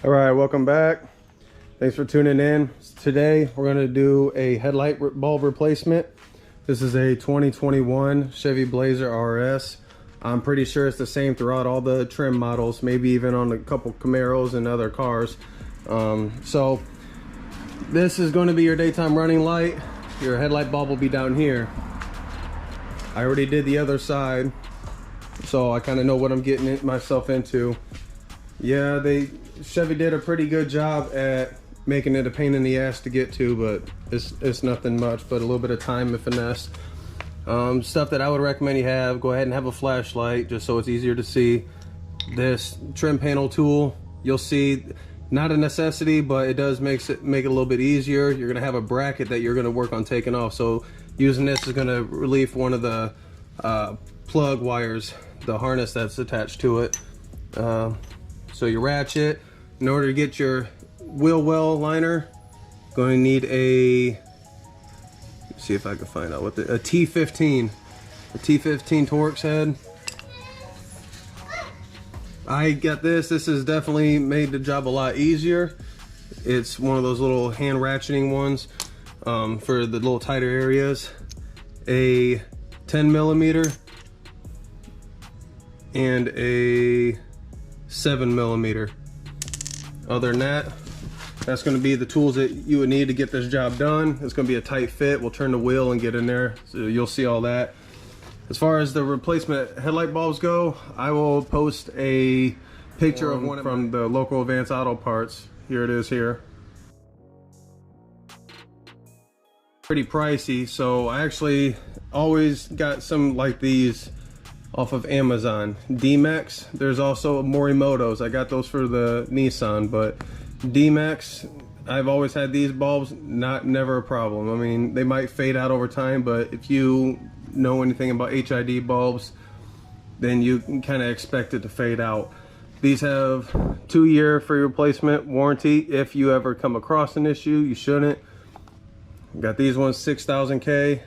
All right, welcome back. Thanks for tuning in. Today we're going to do a headlight bulb replacement. This is a 2021 Chevy Blazer RS. I'm pretty sure it's the same throughout all the trim models, maybe even on a couple Camaros and other cars. So this is going to be your daytime running light. Your headlight bulb will be down here. I already did the other side, so I kind of know what I'm getting myself into. Yeah, Chevy did a pretty good job at making it a pain in the ass to get to, but it's nothing much but a little bit of time and finesse. Stuff that I would recommend you have: go ahead and have a flashlight just so it's easier to see. This trim panel tool, you'll see, not a necessity, but it does make it a little bit easier. You're gonna have a bracket that you're gonna work on taking off, so using this is gonna relieve one of the plug wires, the harness that's attached to it. So your ratchet, in order to get your wheel well liner, going to need let's see if I can find out what a T15 Torx head. I got this has definitely made the job a lot easier. It's one of those little hand ratcheting ones for the little tighter areas. A 10mm and a 7mm. Other than that, that's going to be the tools that you would need to get this job done. It's going to be a tight fit. We'll turn the wheel and get in there, so you'll see all that. As far as the replacement headlight bulbs go, I will post a picture of one from the local Advanced Auto Parts. Here it is here. Pretty pricey, so I actually always got some like these off of Amazon. D-Max. There's also Morimoto's. I got those for the Nissan, but D-Max, I've always had these bulbs, never a problem. I mean, they might fade out over time, but if you know anything about HID bulbs, then you can kind of expect it to fade out. These have 2-year free replacement warranty. If you ever come across an issue, you shouldn't. Got these ones 6,000 K.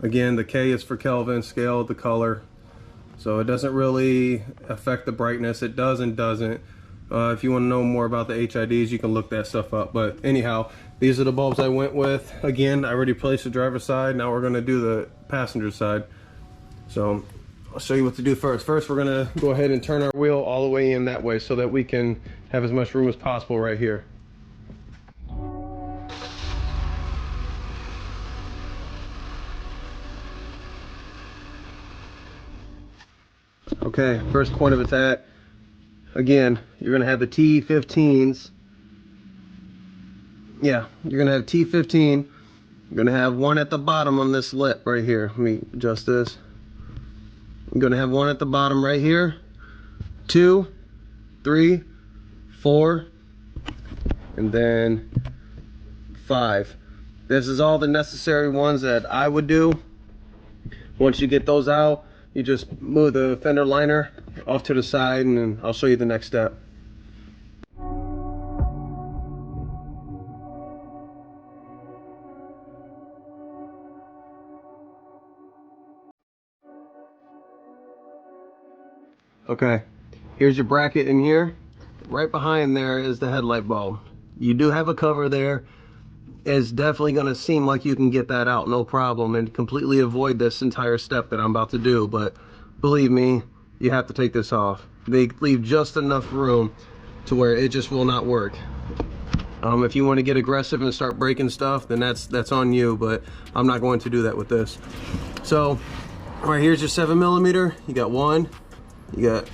Again, the K is for Kelvin, scale the color, so it doesn't really affect the brightness. It does and doesn't. If you want to know more about the HIDs, you can look that stuff up. But anyhow, these are the bulbs I went with. Again, I already placed the driver's side. Now we're going to do the passenger side. So I'll show you what to do first. First, we're going to go ahead and turn our wheel all the way in that way so that we can have as much room as possible right here. Okay, first point of attack. Again, you're gonna have the T15s. Yeah, you're gonna have T15. You're gonna have one at the bottom on this lip right here. Let me adjust this. I'm gonna have one at the bottom right here. 2, 3, 4, and then 5. This is all the necessary ones that I would do. Once you get those out, you just move the fender liner off to the side, and then I'll show you the next step. Okay, here's your bracket in here. Right behind there is the headlight bulb. You do have a cover there. It's definitely going to seem like you can get that out, no problem, and completely avoid this entire step that I'm about to do. But believe me, you have to take this off. They leave just enough room to where it just will not work. If you want to get aggressive and start breaking stuff, then that's on you, but I'm not going to do that with this. So right here's your 7mm. You got 1, you got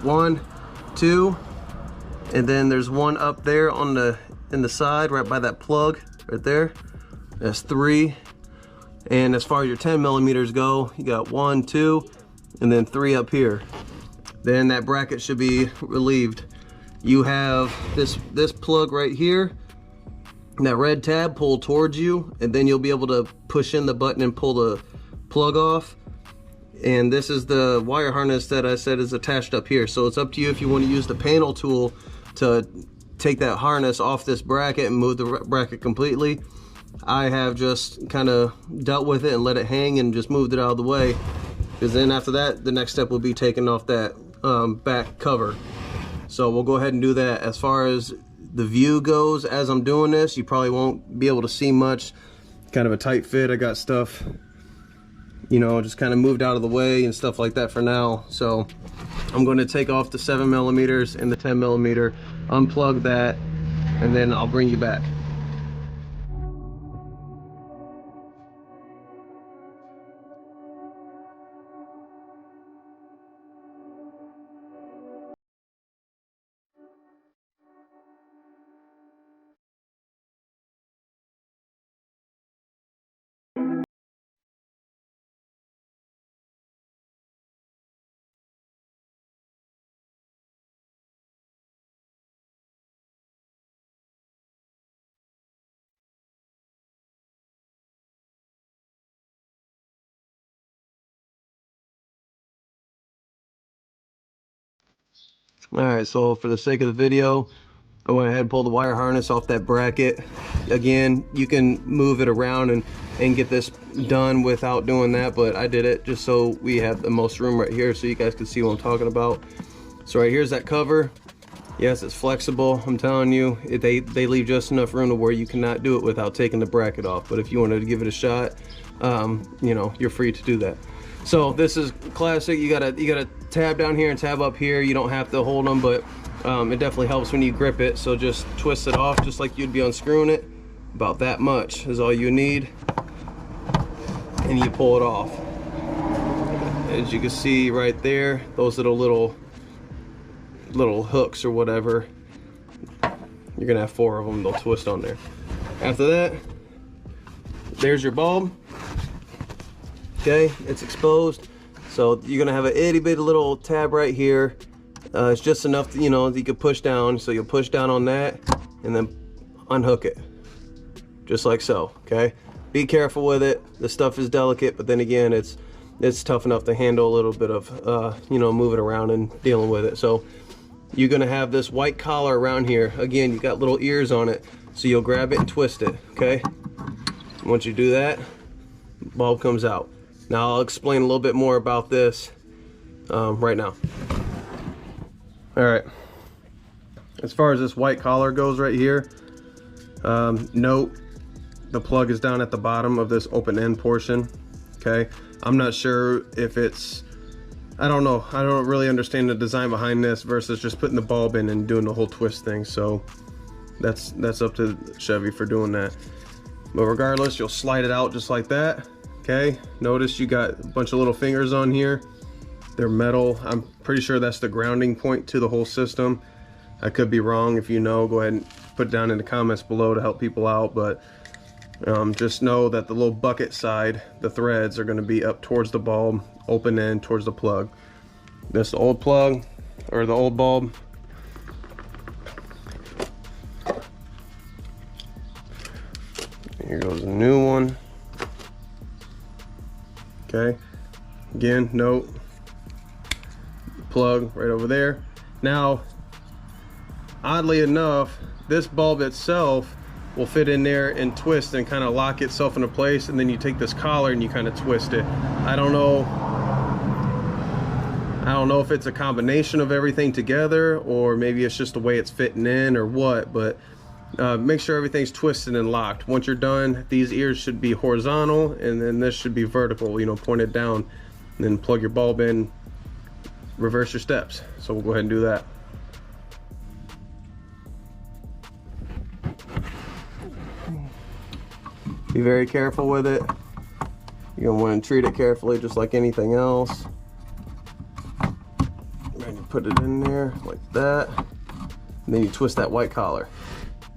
1, 2, and then there's one up there on in the side right by that plug right there. That's 3. And as far as your 10mm go, you got 1, 2, and then 3 up here. Then that bracket should be relieved. You have this plug right here, that red tab, pull towards you, and then you'll be able to push in the button and pull the plug off. And this is the wire harness that I said is attached up here. So it's up to you if you want to use the panel tool to take that harness off this bracket and move the bracket completely. I have just kind of dealt with it and let it hang and just moved it out of the way, because then after that the next step will be taking off that back cover. So we'll go ahead and do that. As far as the view goes, as I'm doing this, you probably won't be able to see much. Kind of a tight fit. I got stuff, you know, just kind of moved out of the way and stuff like that for now. So I'm going to take off the 7mm and the 10mm, unplug that, and then I'll bring you back. Alright, so for the sake of the video, I went ahead and pulled the wire harness off that bracket. Again, you can move it around and get this done without doing that, but I did it just so we have the most room right here so you guys can see what I'm talking about. So right here's that cover. Yes, it's flexible. I'm telling you, they leave just enough room to where you cannot do it without taking the bracket off. But if you wanted to give it a shot, you know, you're free to do that. So this is classic. You got a tab down here and tab up here. You don't have to hold them, but it definitely helps when you grip it. So just twist it off just like you'd be unscrewing it. About that much is all you need, and you pull it off. As you can see right there, those little hooks or whatever, you're gonna have 4 of them. They'll twist on there. After that, there's your bulb. Okay, it's exposed, so you're gonna have an itty bitty little tab right here. It's just enough that, you know, you can push down. So you'll push down on that and then unhook it, just like so. Okay, be careful with it. The stuff is delicate, but then again, it's tough enough to handle a little bit of you know, moving around and dealing with it. So you're gonna have this white collar around here. Again, you got little ears on it, so you'll grab it and twist it. Okay, once you do that, bulb comes out. Now I'll explain a little bit more about this right now. All right, as far as this white collar goes right here, note the plug is down at the bottom of this open end portion. Okay, I'm not sure if it's, I don't know, I don't really understand the design behind this versus just putting the bulb in and doing the whole twist thing. So that's up to Chevy for doing that. But regardless, you'll slide it out just like that. Okay, notice you got a bunch of little fingers on here. They're metal. I'm pretty sure that's the grounding point to the whole system. I could be wrong. If you know, go ahead and put it down in the comments below to help people out. But just know that the little bucket side, the threads are going to be up towards the bulb, open end towards the plug. This is the old plug, or the old bulb. Here goes a new one. Okay, again, note plug right over there. Now, oddly enough, this bulb itself will fit in there and twist and kind of lock itself into place, and then you take this collar and you kind of twist it. I don't know if it's a combination of everything together, or maybe it's just the way it's fitting in or what, but make sure everything's twisted and locked. Once you're done, these ears should be horizontal, and then this should be vertical, you know, pointed down. And then plug your bulb in, reverse your steps. So we'll go ahead and do that. Be very careful with it. You're gonna want to treat it carefully, just like anything else. And you put it in there like that, and then you twist that white collar.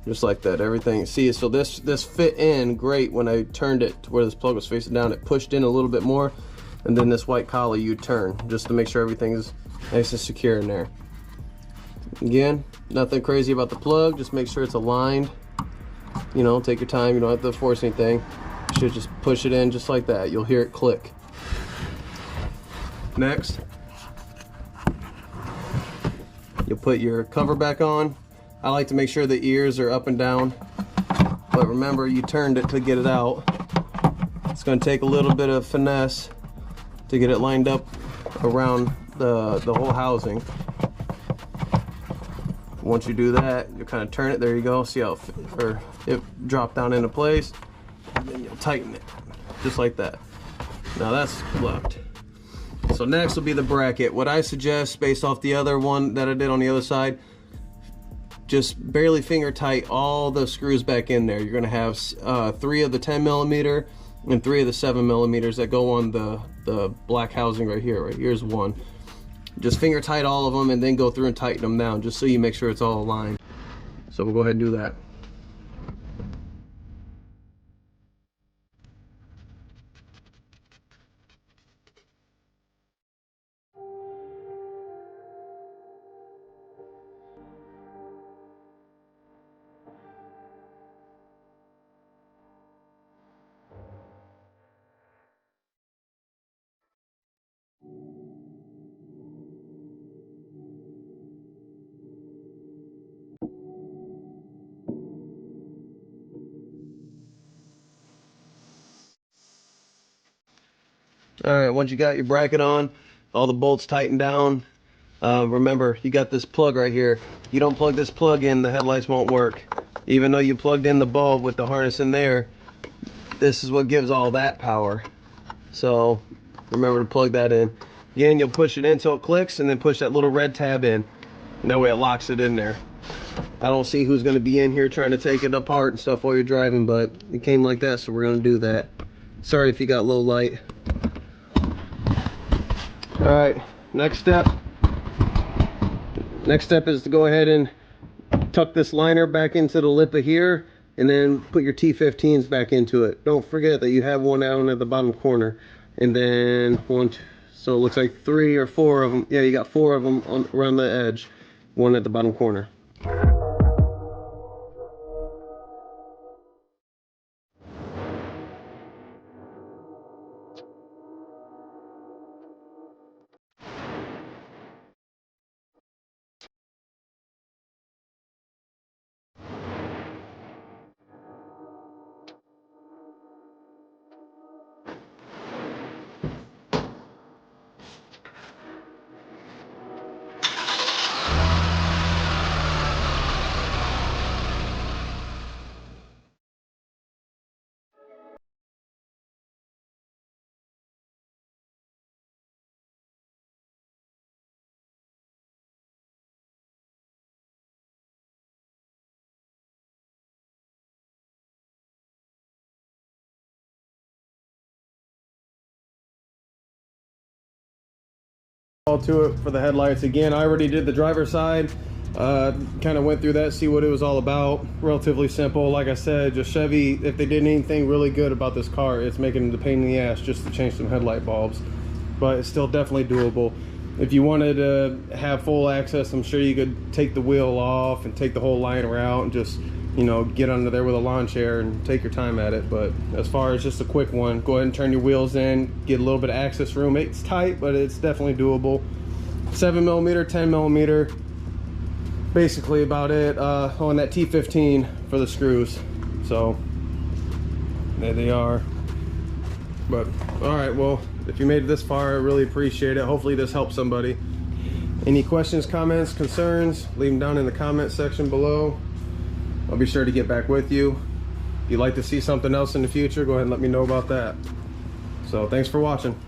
Just like that, everything. See, so this fit in great when I turned it to where this plug was facing down. It pushed in a little bit more, and then this white collar you turn just to make sure everything is nice and secure in there. Again, nothing crazy about the plug, just make sure it's aligned. You know, take your time, you don't have to force anything. You should just push it in just like that. You'll hear it click. Next, you'll put your cover back on. I like to make sure the ears are up and down, but remember, you turned it to get it out. It's going to take a little bit of finesse to get it lined up around the whole housing. Once you do that, you kind of turn it. There you go. See how it dropped down into place. And then you'll tighten it, just like that. Now that's left. So next will be the bracket. What I suggest, based off the other one that I did on the other side, just barely finger tight all the screws back in there. You're gonna have 3 of the 10mm and 3 of the 7mm that go on the black housing right here. Right here's one. Just finger tight all of them and then go through and tighten them down, just so you make sure it's all aligned. So we'll go ahead and do that. All right, once you got your bracket on, all the bolts tightened down, remember, you got this plug right here. You don't plug this plug in, the headlights won't work. Even though you plugged in the bulb with the harness in there, this is what gives all that power. So remember to plug that in. Again, you'll push it in until it clicks, and then push that little red tab in. And that way it locks it in there. I don't see who's going to be in here trying to take it apart and stuff while you're driving, but it came like that, so we're going to do that. Sorry if you got low light. All right, next step is to go ahead and tuck this liner back into the lip of here, and then put your T15s back into it. Don't forget that you have one down at the bottom corner, and then one, so it looks like 3 or 4 of them. Yeah, you got 4 of them around the edge, one at the bottom corner. All to it for the headlights. Again, I already did the driver's side, kind of went through that, see what it was all about. Relatively simple. Like I said, just Chevy, if they did anything really good about this car, it's making it a pain in the ass just to change some headlight bulbs, but it's still definitely doable. If you wanted to have full access, I'm sure you could take the wheel off and take the whole liner out and just, you know, get under there with a lawn chair and take your time at it. But as far as just a quick one, go ahead and turn your wheels in, get a little bit of access room. It's tight, but it's definitely doable. 7mm, 10mm, basically about it. On that T15 for the screws. So there they are. But all right, well, if you made it this far, I really appreciate it. Hopefully this helps somebody. Any questions, comments, concerns, leave them down in the comment section below. I'll be sure to get back with you. If you'd like to see something else in the future, go ahead and let me know about that. So thanks for watching.